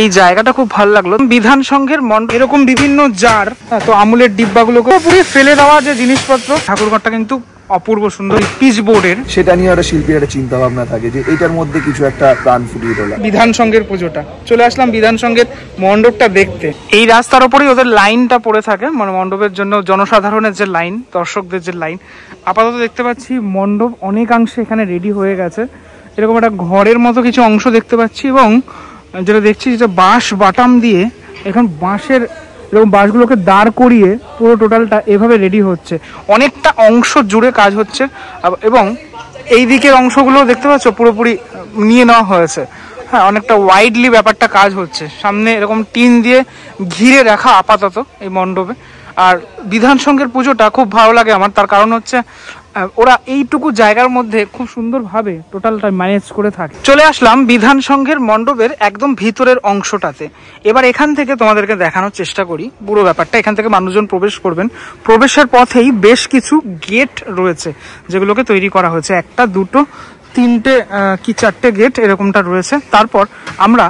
এই জায়গাটা খুব ভালো লাগলো। বিধান সংঘের এরকম বিভিন্ন জার, তো আমুলের ডিব্বাগুলোকে পুরো ফেলে দেওয়া যে জিনিসপত্র, ঠাকুরঘরটা কিন্তু অপূর্ব সুন্দর পিচ বোর্ডের, সেটা নিয়ে একটা শিল্পীর একটা চিন্তা ভাবনা থাকে যে এটার মধ্যে কিছু একটা প্রাণ ফুটিয়ে তোলা। বিধান সংঘের পুজোটা চলে আসলাম বিধান সংঘের মণ্ডপটা দেখতে। এই রাস্তার ওপরেই ওদের লাইনটা পড়ে থাকে, মানে মণ্ডপের জন্য জনসাধারণের যে লাইন, দর্শকদের যে লাইন। আপাতত দেখতে পাচ্ছি মণ্ডপ অনেকাংশে এখানে রেডি হয়ে গেছে। এরকম একটা ঘরের মতো কিছু অংশ দেখতে পাচ্ছি, এবং যেটা দেখছি যেটা বাঁশ বাটাম দিয়ে এখন বাঁশের এরকম বাঁশগুলোকে দাঁড় করিয়ে পুরো টোটালটা এভাবে রেডি হচ্ছে। অনেকটা অংশ জুড়ে কাজ হচ্ছে, এবং এই দিকের অংশগুলো দেখতে পাচ্ছ পুরোপুরি নিয়ে নেওয়া হয়েছে। হ্যাঁ, অনেকটা ওয়াইডলি ব্যাপারটা কাজ হচ্ছে। সামনে এরকম টিন দিয়ে ঘিরে রাখা আপাতত এই মণ্ডপে। আর বিধান সংঘের পুজোটা খুব ভালো লাগে আমার, তার কারণ হচ্ছে ওরা এইটুকু জায়গার মধ্যে খুব সুন্দরভাবে টোটালটা ম্যানেজ করে থাকে। চলে আসলাম বিধান সংঘের মণ্ডপের একদম ভিতরের অংশটাতে। এবার এখান থেকে তোমাদেরকে দেখানোর চেষ্টা করি পুরো ব্যাপারটা। এখান থেকে মানুষজন প্রবেশ করবেন, প্রবেশের পথেই বেশ কিছু গেট রয়েছে যেগুলোকে তৈরি করা হয়েছে। একটা, দুটো, তিনটে কি চারটে গেট এরকমটা রয়েছে। তারপর আমরা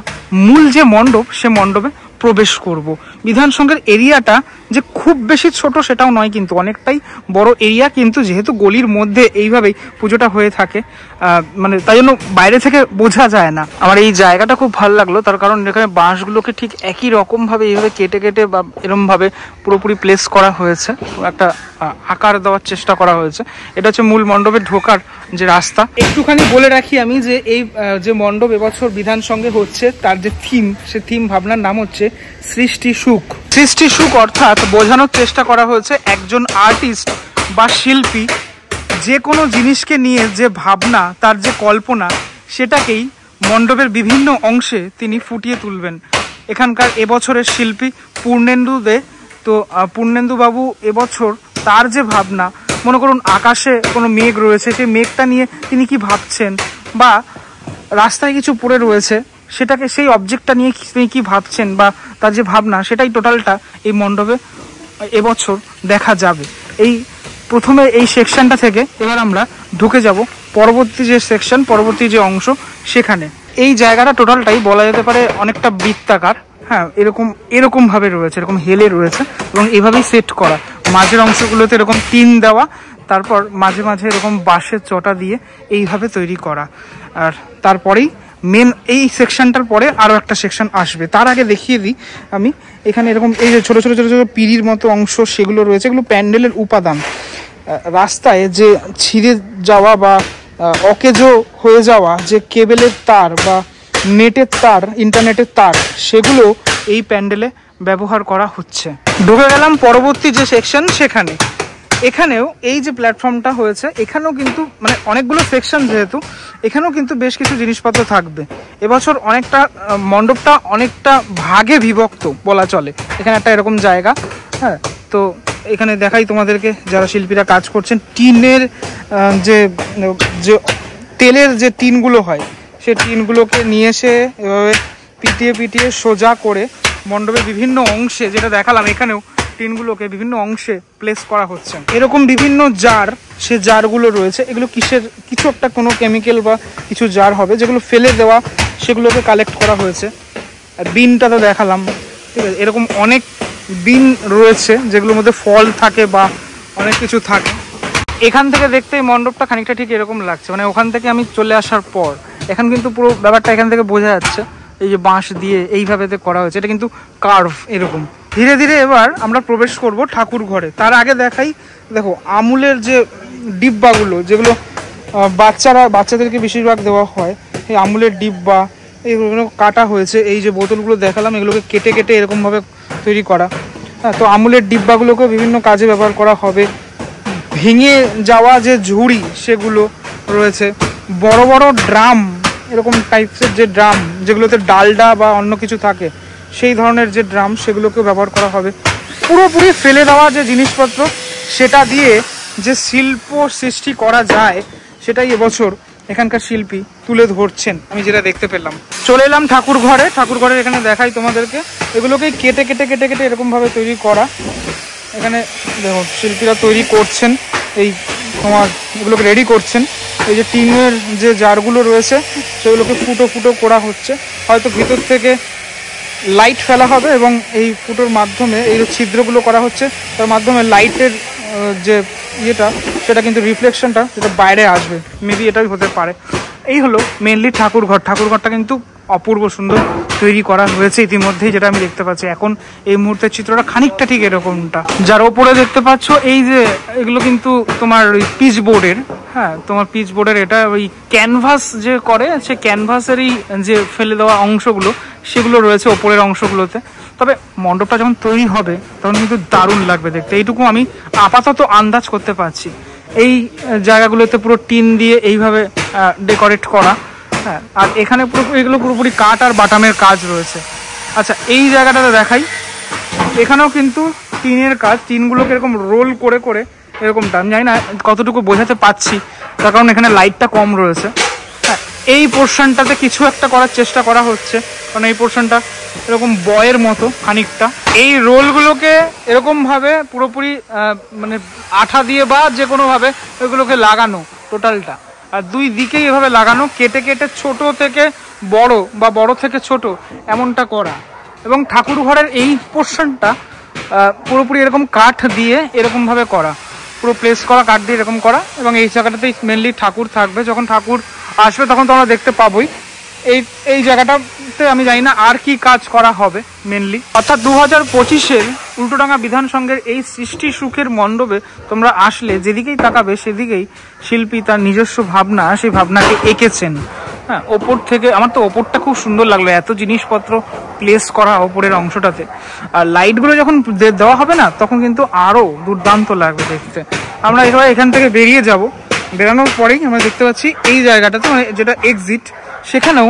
মূল যে মণ্ডপ, সে মণ্ডপে প্রবেশ করব। বিধান সংঘের এরিয়াটা যে খুব বেশি ছোট সেটাও নয়, কিন্তু অনেকটাই বড় এরিয়া, কিন্তু যেহেতু গলির মধ্যে এইভাবেই পুজোটা হয়ে থাকে, মানে তাই জন্য বাইরে থেকে বোঝা যায় না। আমার এই জায়গাটা খুব ভালো লাগলো, তার কারণ এখানে বাঁশগুলোকে ঠিক একই রকম ভাবে এইভাবে কেটে কেটে বা এরকম ভাবে পুরোপুরি প্লেস করা হয়েছে, একটা আকার দেওয়ার চেষ্টা করা হয়েছে। এটা হচ্ছে মূল মণ্ডপে ঢোকার যে রাস্তা। একটুখানি বলে রাখি আমি যে এই যে মণ্ডপ এবছর বিধান সংঘে হচ্ছে, তার যে থিম, সে থিম ভাবনার নাম হচ্ছে সৃষ্টি সুখ। সৃষ্টি সুখ অর্থাৎ বোঝানোর চেষ্টা করা হয়েছে একজন আর্টিস্ট বা শিল্পী যে কোনো জিনিসকে নিয়ে যে ভাবনা, তার যে কল্পনা, সেটাকেই মণ্ডপের বিভিন্ন অংশে তিনি ফুটিয়ে তুলবেন। এখানকার এবছরের শিল্পী পূর্ণেন্দু দে। তো পূর্ণেন্দু বাবু এবছর তার যে ভাবনা, মনে করুন আকাশে কোনো মেঘ রয়েছে, সেই মেঘটা নিয়ে তিনি কি ভাবছেন, বা রাস্তায় কিছু পড়ে রয়েছে সেটাকে, সেই অবজেক্টটা নিয়ে তিনি কি ভাবছেন, বা তার যে ভাবনা, সেটাই টোটালটা এই মণ্ডপে এবছর দেখা যাবে। এই প্রথমে এই সেকশনটা থেকে এবার আমরা ঢুকে যাব পরবর্তী যে সেকশন, পরবর্তী যে অংশ, সেখানে। এই জায়গাটা টোটালটাই বলা যেতে পারে অনেকটা বৃত্তাকার। হ্যাঁ, এরকম ভাবে রয়েছে, এরকম হেলে রয়েছে, এবং এভাবেই সেট করা। মাঝের অংশগুলোতে এরকম টিন দেওয়া, তারপর মাঝে মাঝে এরকম বাঁশের চটা দিয়ে এইভাবে তৈরি করা। আর তারপরেই মেন এই সেকশনটার পরে আরও একটা সেকশন আসবে। তার আগে দেখিয়ে দিই আমি, এখানে এরকম এই যে ছোটো ছোটো ছোটো ছোটো পিঁড়ির মতো অংশ, সেগুলো রয়েছে। এগুলো প্যান্ডেলের উপাদান। রাস্তায় যে ছিঁড়ে যাওয়া বা অকেজো হয়ে যাওয়া যে কেবেলের তার বা নেটের তার, ইন্টারনেটের তার, সেগুলো এই প্যান্ডেলে ব্যবহার করা হচ্ছে। ঢুকে গেলাম পরবর্তী যে সেকশন সেখানে। এখানেও এই যে প্ল্যাটফর্মটা হয়েছে, এখানেও কিন্তু মানে অনেকগুলো সেকশন, যেহেতু এখানেও কিন্তু বেশ কিছু জিনিসপত্র থাকবে। এবছর অনেকটা মণ্ডপটা অনেকটা ভাগে বিভক্ত বলা চলে। এখানে একটা এরকম জায়গা, হ্যাঁ, তো এখানে দেখাই তোমাদেরকে যারা শিল্পীরা কাজ করছেন। টিনের যে তেলের যে টিনগুলো হয়, সেই টিনগুলোকে নিয়ে এসে এভাবে পিটিয়ে পিটিয়ে সোজা করে মণ্ডপের বিভিন্ন অংশে, যেটা দেখালাম, এখানেও টিনগুলোকে বিভিন্ন অংশে প্লেস করা হচ্ছে। এরকম বিভিন্ন জার, সে জারগুলো রয়েছে, এগুলো কিসের, কিছু একটা কোনো কেমিক্যাল বা কিছু জার হবে যেগুলো ফেলে দেওয়া, সেগুলোকে কালেক্ট করা হয়েছে। আর বিনটা তো দেখালাম, ঠিক আছে। এরকম অনেক বিন রয়েছে যেগুলোর মধ্যে ফল থাকে বা অনেক কিছু থাকে। এখান থেকে দেখতে এই মণ্ডপটা খানিকটা ঠিক এরকম লাগছে, মানে ওখান থেকে আমি চলে আসার পর এখন কিন্তু পুরো ব্যাপারটা এখান থেকে বোঝা যাচ্ছে। এই যে বাঁশ দিয়ে এইভাবে করা হয়েছে, এটা কিন্তু কার্ভ এরকম। ধীরে ধীরে এবার আমরা প্রবেশ করব ঠাকুর ঘরে। তার আগে দেখাই, দেখো আমুলের যে ডিব্বাগুলো, যেগুলো বাচ্চাদেরকে বেশিরভাগ দেওয়া হয়, এই আমুলের ডিব্বা, এইগুলো কাটা হয়েছে। এই যে বোতলগুলো দেখালাম, এগুলোকে কেটে কেটে এরকমভাবে তৈরি করা। হ্যাঁ, তো আমুলের ডিব্বাগুলোকে বিভিন্ন কাজে ব্যবহার করা হবে। ভেঙে যাওয়া যে ঝুড়ি, সেগুলো রয়েছে। বড় বড় ড্রাম, এরকম টাইপসের যে ড্রাম, যেগুলোতে ডালডা বা অন্য কিছু থাকে, সেই ধরনের যে ড্রাম, সেগুলোকেও ব্যবহার করা হবে। পুরোপুরি ফেলে দেওয়া যে জিনিসপত্র, সেটা দিয়ে যে শিল্প সৃষ্টি করা যায়, সেটাই এবছর এখানকার শিল্পী তুলে ধরছেন, আমি যেটা দেখতে পেলাম। চলে এলাম ঠাকুর ঘরে। ঠাকুর ঘরের এখানে দেখাই তোমাদেরকে, এগুলোকে কেটে কেটে কেটে কেটে এরকমভাবে তৈরি করা। এখানে দেখো শিল্পীরা তৈরি করছেন, এই তোমার এগুলোকে রেডি করছেন। এই যে টিনের যে জারগুলো রয়েছে, সেগুলোকে ফুটো ফুটো করা হচ্ছে। হয়তো ভিতর থেকে লাইট ফেলা হবে এবং এই ফুটোর মাধ্যমে এই যে ছিদ্রগুলো করা হচ্ছে তার মাধ্যমে লাইটের যে ইয়েটা সেটা কিন্তু রিফ্লেকশনটা যেটা বাইরে আসবে, মেবি এটাই হতে পারে। এই হলো মেনলি ঠাকুরঘরটা কিন্তু অপূর্ব সুন্দর তৈরি করা হয়েছে ইতিমধ্যেই, যেটা আমি দেখতে পাচ্ছি। এখন এই মুহূর্তের চিত্রটা খানিকটা ঠিক এরকমটা, যার ওপরে দেখতে পাচ্ছ এই যে এগুলো কিন্তু তোমার ওই পিচ বোর্ডের, হ্যাঁ তোমার পিচ বোর্ডের, এটা ওই ক্যানভাস যে করে সে ক্যানভাসেরই যে ফেলে দেওয়া অংশগুলো সেগুলো রয়েছে ওপরের অংশগুলোতে। তবে মণ্ডপটা যখন তৈরি হবে তখন কিন্তু দারুণ লাগবে দেখতে, এইটুকু আমি আপাতত আন্দাজ করতে পারছি। এই জায়গাগুলোতে পুরো টিন দিয়ে এইভাবে ডেকোরেট করা, হ্যাঁ, আর এখানে এগুলো পুরোপুরি কাঠ আর বাটামের কাজ রয়েছে। আচ্ছা, এই জায়গাটাতে দেখাই, এখানেও কিন্তু টিনের কাজ, টিনগুলোকে এরকম রোল করে করে এরকমটা, আমি জানি না কতটুকু বোঝাতে পারছি তার কারণ এখানে লাইটটা কম রয়েছে। হ্যাঁ, এই পোর্শনটাতে কিছু একটা করার চেষ্টা করা হচ্ছে, কারণ এই পোর্শনটা এরকম বয়ের মতো খানিকটা। এই রোলগুলোকে এরকমভাবে পুরোপুরি মানে আঠা দিয়ে বা যে কোনোভাবে ওইগুলোকে লাগানো টোটালটা, আর দুই দিকেই এভাবে লাগানো, কেটে কেটে ছোট থেকে বড় বা বড় থেকে ছোট এমনটা করা। এবং ঠাকুর ঘরের এই পোর্শনটা পুরোপুরি এরকম কাঠ দিয়ে এরকমভাবে করা, পুরো প্লেস করা কাঠ দিয়ে এরকম করা। এবং এই জায়গাটাতেই মেনলি ঠাকুর থাকবে, যখন ঠাকুর আসবে তখন তো আমরা দেখতে পাবোই। এই জায়গাটাতে আমি জানি না আর কি কাজ করা হবে মেনলি। অর্থাৎ 2025-এর উল্টোডাঙ্গা বিধান সংঘের এই সৃষ্টি সুখের মণ্ডপে তোমরা আসলে যেদিকেই তাকাবে সেদিকেই শিল্পী তার নিজস্ব ভাবনা, সেই ভাবনাকে এঁকেছেন। হ্যাঁ, ওপর থেকে আমার তো ওপরটা খুব সুন্দর লাগলো, এত জিনিসপত্র প্লেস করা ওপরের অংশটাতে। আর লাইটগুলো যখন দেওয়া হবে না তখন কিন্তু আরো দুর্দান্ত লাগবে দেখতে। আমরা এবার এখান থেকে বেরিয়ে যাব, বেরানোর পরেই আমরা দেখতে পাচ্ছি এই জায়গাটাতে, মানে যেটা এক্সিট, সেখানেও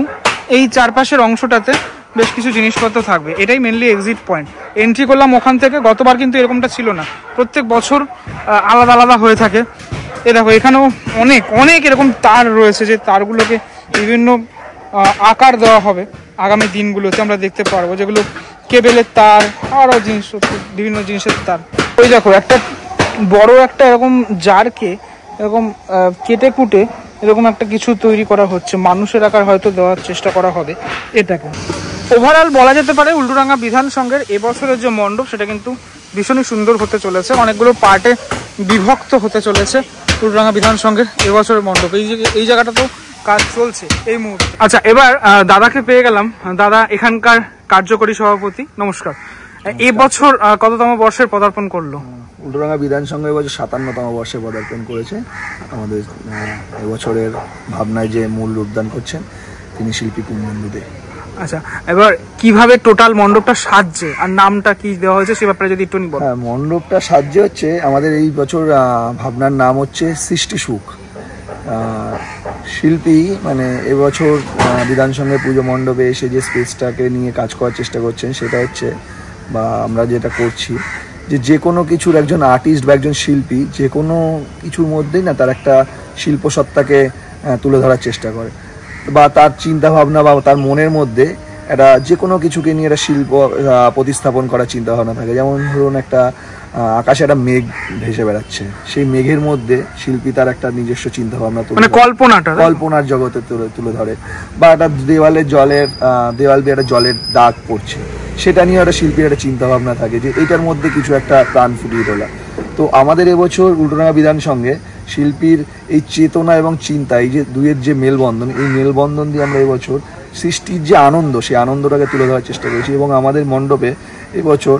এই চারপাশের অংশটাতে বেশ কিছু জিনিসপত্র থাকবে। এটাই মেনলি এক্সিট পয়েন্ট। এন্ট্রি করলাম ওখান থেকে, গতবার কিন্তু এরকমটা ছিল না, প্রত্যেক বছর আলাদা আলাদা হয়ে থাকে। এ দেখো এখানেও অনেক অনেক এরকম তার রয়েছে, যে তারগুলোকে বিভিন্ন আকার দেওয়া হবে আগামী দিনগুলোতে, আমরা দেখতে পারবো, যেগুলো কেবেলের তার, আরও জিনিস, বিভিন্ন জিনিসের তার। ওই দেখো একটা বড় একটা এরকম জারকে এরকম কেটে কুটে এরকম একটা কিছু তৈরি করা হচ্ছে, মানুষের আকার হয়তো দেওয়ার চেষ্টা করা হবে এটাকে। ওভারঅল বলা যেতে পারে উল্টোডাঙ্গা বিধান সংঘের এবছরের যে মণ্ডপ সেটা কিন্তু ভীষণই সুন্দর হতে চলেছে, অনেকগুলো পার্টে বিভক্ত হতে চলেছে উল্টোডাঙ্গা বিধান সংঘের এবছরের মণ্ডপ। এই জায়গাটাতেও কাজ চলছে এই মুহূর্তে। আচ্ছা, এবার দাদাকে পেয়ে গেলাম। দাদা এখানকার কার্যকরী সভাপতি, নমস্কার। এবছর কততম বর্ষের পদার্পণ করলো? উল্টোডাঙ্গা বিধান সংঘ এবছর 57তম বর্ষে পদার্পণ করেছে। আমাদের এবছরের ভাবনায় যে মূল রূপদান করছেন তিনি শিল্পী পূর্ণেন্দু দে। আচ্ছা, এবার কিভাবে টোটাল মণ্ডপটা সাজছে আর নামটা কি দেওয়া হয়েছে সে ব্যাপারে যদি একটু বল। হ্যাঁ, মণ্ডপটা সাজছে হচ্ছে আমাদের এই বছর ভাবনার নাম হচ্ছে সৃষ্টি সুখ। শিল্পী মানে এবছর বিধান সংঘের পুজো মণ্ডপে এসে যে স্পেসটাকে নিয়ে কাজ করার চেষ্টা করছেন সেটা হচ্ছে, বা আমরা যেটা করছি, যে কোনো কিছুর একজন আর্টিস্ট বা একজন শিল্পী যে কোনো কিছুর মধ্যেই না তার একটা শিল্পসত্তাকে তুলে ধরার চেষ্টা করে, বা তার চিন্তা ভাবনা বা তার মনের মধ্যে একটা যে কোনো কিছুকে নিয়ে একটা শিল্প প্রতিস্থাপন করার চিন্তা ভাবনা থাকে। যেমন ধরুন একটা আকাশে একটা মেঘ ভেসে বেড়াচ্ছে, সেই মেঘের মধ্যে শিল্পী তার একটা নিজস্ব চিন্তা ভাবনা কল্পনার জগতে তুলে ধরে, বা একটা দেওয়াল দিয়ে একটা জলের দাগ পড়ছে, সেটা নিয়ে একটা শিল্পীর একটা চিন্তা ভাবনা থাকে যে এটার মধ্যে কিছু একটা প্রাণ ফুটিয়ে তোলা। তো আমাদের এবছর উল্টোডাঙ্গা বিধান সংঘে শিল্পীর এই চেতনা এবং চিন্তা, এই যে দুইয়ের যে মেলবন্ধন, এই মেলবন্ধন দিয়ে আমরা এবছর সৃষ্টির যে আনন্দ, সেই আনন্দটাকে তুলে ধরার চেষ্টা করেছি। এবং আমাদের মণ্ডপে এবছর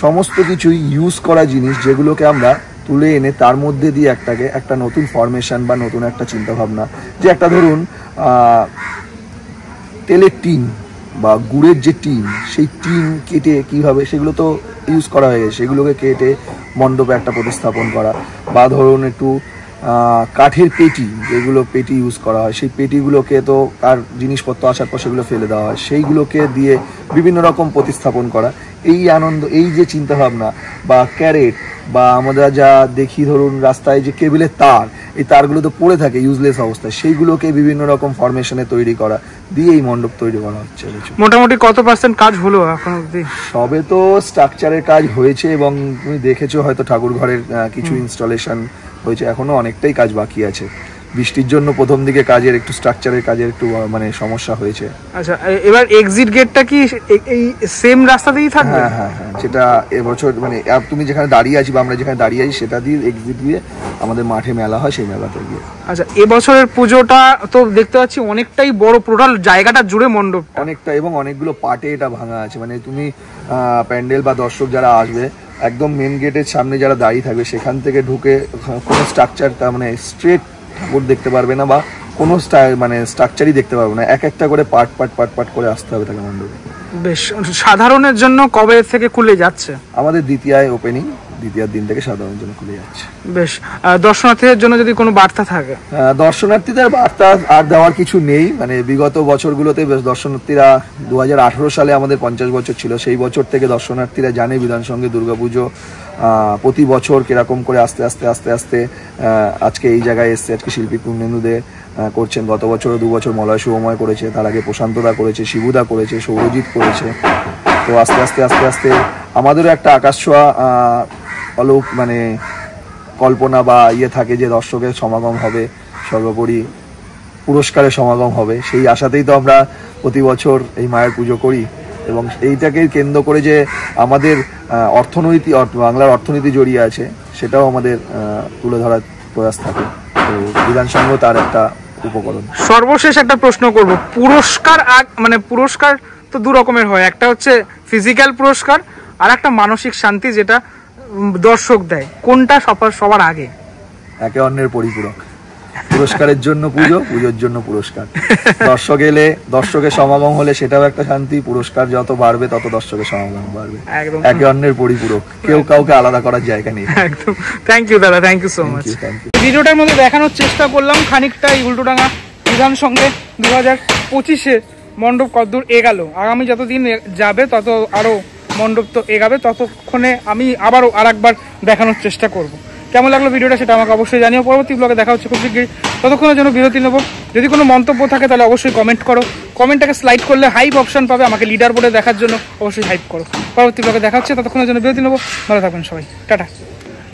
সমস্ত কিছুই ইউজ করা জিনিস, যেগুলোকে আমরা তুলে এনে তার মধ্যে দিয়ে একটা নতুন ফরমেশন বা নতুন একটা চিন্তা ভাবনা, যে একটা ধরুন তেলের টিন বা গুড়ের যে টিন, সেই টিন কেটে কীভাবে সেগুলো তো ইউজ করা হয়ে গেছে, সেগুলোকে কেটে মণ্ডপে একটা প্রতিস্থাপন করা, বা ধরুন একটু কাঠের পেটি, যেগুলো পেটি ইউজ করা হয়, সেই পেটিগুলোকে তো আর জিনিসপত্র আসার পর সেগুলো ফেলে দেওয়া হয়, সেইগুলোকে দিয়ে বিভিন্ন রকম প্রতিস্থাপন করা। এই আনন্দ, এই যে চিন্তাভাবনা, বা ক্যারেট, বা আমরা যা দেখি ধরুন রাস্তায় যে কেবিলের তার, এই তারগুলো তো পড়ে থাকে ইউজলেস অবস্থায়, সেইগুলোকে বিভিন্ন রকম ফরমেশনে তৈরি করা দিয়ে এই মণ্ডপ তৈরি করা হচ্ছে। মোটামুটি কত % কাজ হলো এখন অবধি? সবে তো স্ট্রাকচারের কাজ হয়েছে, এবং তুমি দেখেছো হয়তো ঠাকুর ঘরের কিছু ইনস্টলেশন হয়েছে, এখনো অনেকটাই কাজ বাকি আছে। বৃষ্টির জন্য প্রথম দিকে কাজের একটু স্ট্রাকচারের কাজের একটু মানে সমস্যা হয়েছে। আচ্ছা, এবার এক্সিট গেটটা কি এই সেম রাস্তা দিয়েই থাকবে? হ্যাঁ হ্যাঁ হ্যাঁ, যেটা এবছর মানে তুমি যেখানে দাঁড়িয়ে আছি বা আমরা যেখানে দাঁড়িয়ে আছি সেটা দিয়ে এক্সিট দিয়ে আমাদের মাঠে মেলা হয়, সেই মেলাতে গিয়ে। আচ্ছা, এবছরের পুজোটা তো দেখতে পাচ্ছি অনেকটাই বড়, টোটাল জায়গাটা জুড়ে মণ্ডপ অনেকটা, এবং অনেকগুলো পার্টে এটা ভাঙা আছে। মানে তুমি প্যান্ডেল বা দর্শক যারা আসবে একদম মেন গেটের সামনে যারা দাঁড়িয়ে থাকবে সেখান থেকে ঢুকে কোনো স্ট্রাকচার মানে স্ট্রেট ঠাকুর দেখতে পারবে না বা কোনো মানে স্ট্রাকচারই দেখতে পারবে না, এক একটা করে পার্ট পার্ট পার্ট পার্ট করে আসতে হবে তাকে মণ্ডপে। বেশ, সাধারণের জন্য কবে থেকে খুলে যাচ্ছে? আমাদের দ্বিতীয়ায় ওপেনিং, দ্বিতীয় দিন থেকে সাধারণের জন্য খুলে যাচ্ছে। বেশ, দর্শনার্থীদের জন্য যদি কোনো বার্তা থাকে? দর্শনার্থীদের বার্তা আর দেওয়ার কিছু নেই। মানে বিগত বছরগুলোতে দর্শনার্থীরা 2018 সালে আমাদের 50 বছর ছিল, সেই বছর থেকে দর্শনার্থীরা জানে বিধানসঙ্গে দুর্গাপুজো প্রতি বছর কিরকম করে আস্তে আস্তে আস্তে আস্তে আজকে এই জায়গায় এসছে। আজকে শিল্পী পূর্ণেন্দুদে করছেন, গত বছরও 2 বছর মলয় শুভময় করেছে, তার আগে প্রশান্তদা করেছে, শিবুদা করেছে, সৌরজিৎ করেছে। তো আস্তে আস্তে আস্তে আস্তে আমাদেরও একটা আকাশ ছোঁয়া অলোক মানে কল্পনা বা থাকে যে দর্শকের সমাগম হবে, সর্বোপরি পুরস্কারের সমাগম হবে। সেই আশাতেই তো আমরা প্রতি বছর এই মায়ের পুজো করি, এবং এইটাকে কেন্দ্র করে যে আমাদের অর্থনীতি, বাংলার অর্থনীতি জড়িয়ে আছে, সেটাও আমাদের তুলে ধরার প্রয়াস থাকে। তো বিধানসংঘ তার একটা উপকরণ। সর্বশেষ একটা প্রশ্ন করব, পুরস্কার মানে পুরস্কার তো 2 রকমের হয়, একটা হচ্ছে ফিজিক্যাল পুরস্কার আর একটা মানসিক শান্তি যেটা দর্শক দেয়, কোনটা সবার আগে? একে অন্যের পরিপূরক। পুরস্কারের জন্য পুজো, পুজোর জন্য পুরস্কার। দর্শক এলে, দর্শকের সমাগম হলে সেটাও একটা শান্তি। পুরস্কার যত বাড়বে তত দর্শকের সমাগম বাড়বে। একে অন্যের পরিপূরক, কেউ কাউকে আলাদা করার জায়গা নেই। একদম। থ্যাংক ইউ দাদা, থ্যাংক ইউ সো মাচ। ভিডিওটার মধ্যে দেখানোর চেষ্টা করলাম খানিকটা উল্টোডাঙ্গা বিধানসঙ্গে 2025-এ মণ্ডপ কতদূর এগালো। আগামী যতদিন যাবে তত আরো মণ্ডপ তো এগাবে, ততক্ষণে আমি আবারও আরেকবার দেখানোর চেষ্টা করব। কেমন লাগলো ভিডিওটা সেটা আমাকে অবশ্যই জানিও। পরবর্তী ব্লগে দেখা হচ্ছে খুব শীঘ্রই, ততক্ষণের জন্য বিরতি নেবো। যদি কোনো মন্তব্য থাকে তাহলে অবশ্যই কমেন্ট করো, কমেন্টটাকে স্লাইড করলে হাইপ অপশন পাবে, আমাকে লিডার বোর্ডে দেখার জন্য অবশ্যই হাইপ করো। পরবর্তী ব্লগে দেখা হচ্ছে, ততক্ষণের জন্য বিরতি নেবো। ভালো থাকবেন সবাই, টাটা।